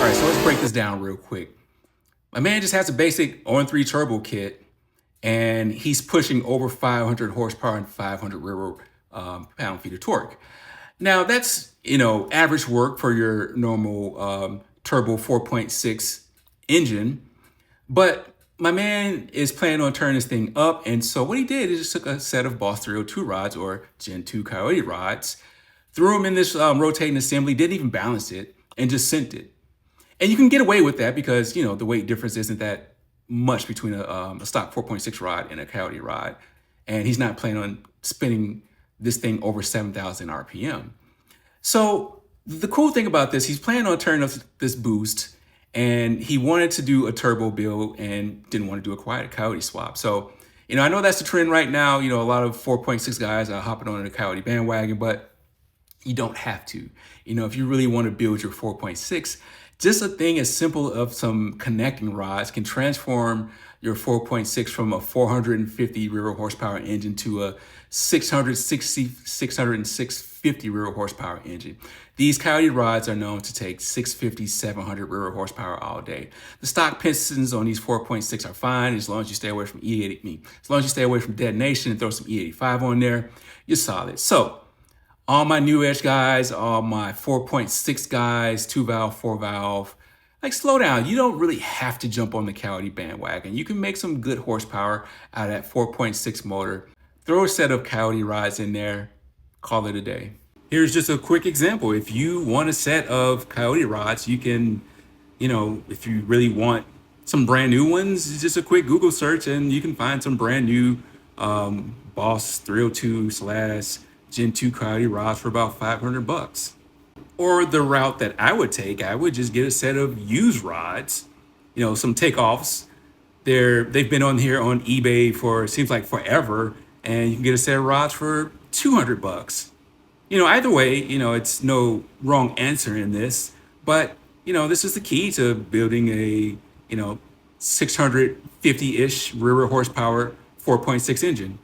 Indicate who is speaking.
Speaker 1: right, so let's break this down real quick. My man just has a basic on-3 turbo kit, and he's pushing over 500 horsepower and 500 rear pound-feet of torque. Now that's average work for your normal turbo 4.6 engine, but my man is planning on turning this thing up, and so what he did is just took a set of Boss 302 rods or Gen 2 Coyote rods, threw them in this rotating assembly, didn't even balance it, and just sent it. And you can get away with that because, the weight difference isn't that much between a stock 4.6 rod and a Coyote rod. And he's not planning on spinning this thing over 7,000 RPM. So the cool thing about this, he's planning on turning up this boost, and he wanted to do a turbo build and didn't want to do a Coyote swap. So, I know that's the trend right now. A lot of 4.6 guys are hopping on the Coyote bandwagon, but you don't have to. If you really want to build your 4.6, just a thing as simple of some connecting rods can transform your 4.6 from a 450 rear horsepower engine to a 650 rear horsepower engine. These Coyote rods are known to take 650, 700 rear horsepower all day. The stock pistons on these 4.6 are fine as long as you stay away from E80. As long as you stay away from detonation and throw some E85 on there, you're solid. So, all my new Edge guys, all my 4.6 guys, 2-valve, 4-valve, slow down. You don't really have to jump on the Coyote bandwagon. You can make some good horsepower out of that 4.6 motor. Throw a set of Coyote rods in there, call it a day. Here's just a quick example. If you want a set of Coyote rods, you can, if you really want some brand new ones, it's just a quick Google search and you can find some brand new Boss 302 / Gen 2 Coyote rods for about $500. Or the route that I would take, I would just get a set of used rods, some takeoffs. They've been on here on eBay for, it seems like forever, and you can get a set of rods for $200. Either way, it's no wrong answer in this, but this is the key to building a 650-ish rear horsepower 4.6 engine.